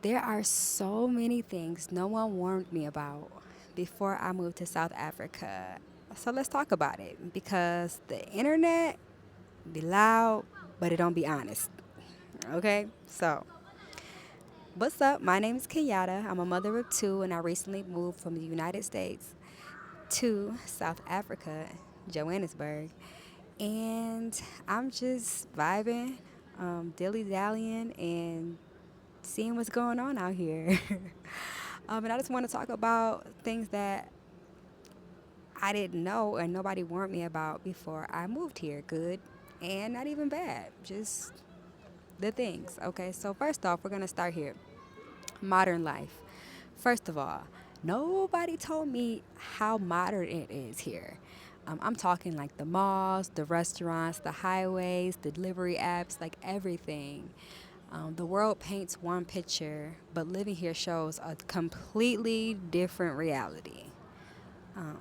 There are so many things no one warned me about before I moved to South Africa. So let's talk about it because the internet be loud, but it don't be honest. Okay? So, what's up? My name is Kenyata. I'm a mother of two, and I recently moved from the United States to South Africa, Johannesburg. And I'm just vibing, dilly dallying, and seeing what's going on out here. And I just want to talk about things that I didn't know and nobody warned me about before I moved here. Good and not even bad. Just the things. Okay, so first off, we're going to start here. Modern life. First of all, nobody told me how modern it is here. I'm talking like the malls, the restaurants, the highways, the delivery apps, like everything. The world paints one picture, but living here shows a completely different reality. Um,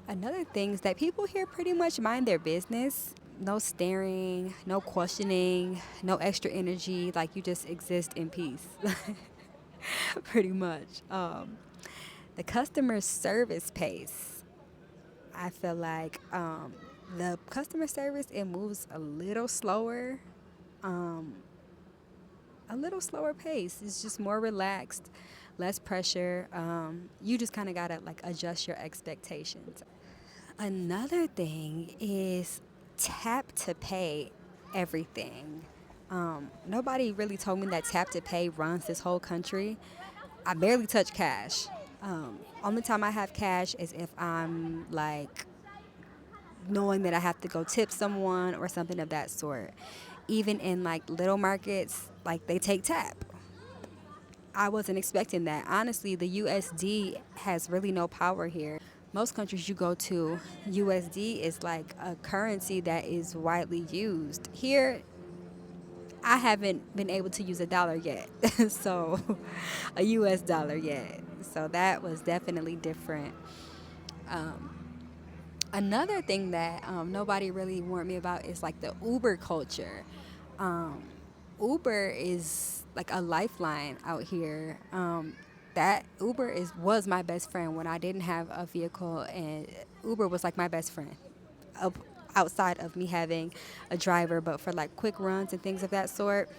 Another thing is that people here pretty much mind their business. No staring, no questioning, no extra energy. Like you just exist in peace, pretty much. The customer service pace. I feel like the customer service it moves um, a little slower pace. It's just more relaxed, less pressure. You just kind of gotta like adjust your expectations. Another thing is tap to pay everything. Nobody really told me that tap to pay runs this whole country. I barely touch cash. Only time I have cash is if I'm like knowing that I have to go tip someone or something of that sort. Even in like little markets, like they take tap. I wasn't expecting that. Honestly, the USD has really no power here. Most countries you go to, USD is like a currency that is widely used. Here, I haven't been able to use a dollar yet, so a US dollar yet. So that was definitely different. Um, Another thing that nobody really warned me about is like the Uber culture. Um, Uber is like a lifeline out here. That Uber is was my best friend when I didn't have a vehicle, and Uber was like my best friend. Up, outside of me having a driver, but for like quick runs and things of that sort,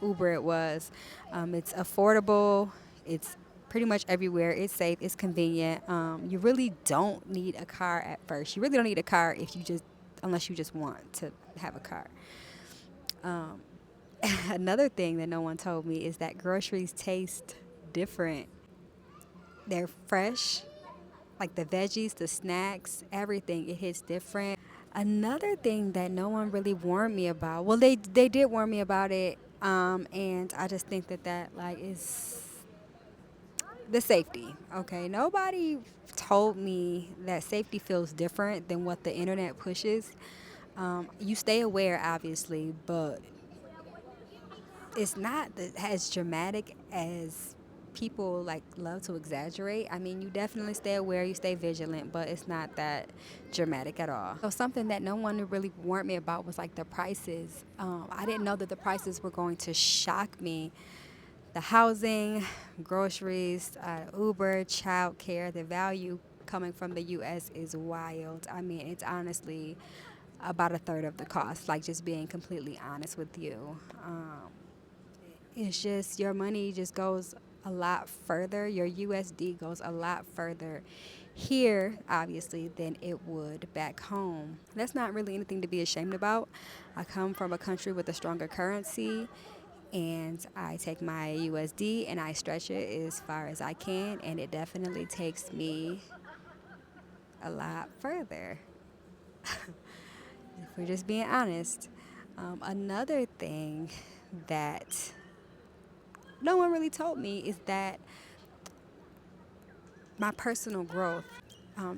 Uber it was. It's affordable. It's pretty much everywhere. It's safe. It's convenient. You really don't need a car at first. You really don't need a car if you just unless you just want to have a car. Um, Another thing that no one told me is that groceries taste different. They're fresh, like the veggies, the snacks, everything. It hits different. Another thing that no one really warned me about. Well, they did warn me about it, and I just think that like is the safety. Okay, nobody told me that safety feels different than what the internet pushes. You stay aware, obviously, but it's not as dramatic as people like love to exaggerate. I mean, you definitely stay aware, you stay vigilant, but it's not that dramatic at all. So something that no one really warned me about was like the prices. I didn't know that the prices were going to shock me. The housing, groceries, Uber, childcare, the value coming from the U.S. is wild. I mean, it's honestly about a third of the cost. Like just being completely honest with you. It's just your money just goes a lot further. Your USD goes a lot further here, obviously, than it would back home. That's not really anything to be ashamed about. I come from a country with a stronger currency, and I take my USD and I stretch it as far as I can, and it definitely takes me a lot further. If we're just being honest. Another thing that no one really told me is that my personal growth.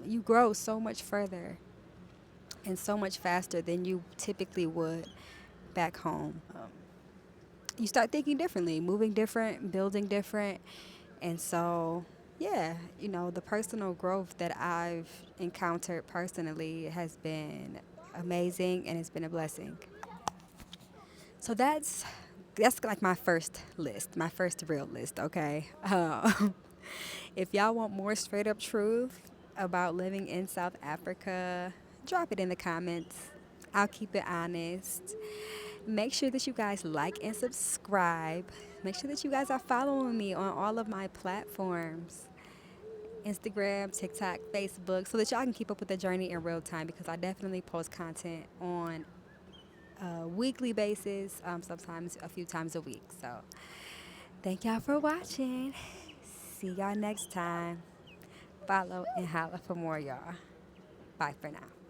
You grow so much further and so much faster than you typically would back home. You start thinking differently, moving different, building different. And so, yeah, the personal growth that I've encountered personally has been amazing and it's been a blessing. So that's that's like my first list, my first real list, okay? If y'all want more straight up truth about living in South Africa, drop it in the comments. I'll keep it honest. Make sure that you guys like and subscribe. Make sure that you guys are following me on all of my platforms: Instagram, TikTok, Facebook, so that y'all can keep up with the journey in real time, because I definitely post content on a weekly basis, sometimes a few times a week. So thank y'all for watching. See y'all next time. Follow and holla for more, y'all. Bye for now.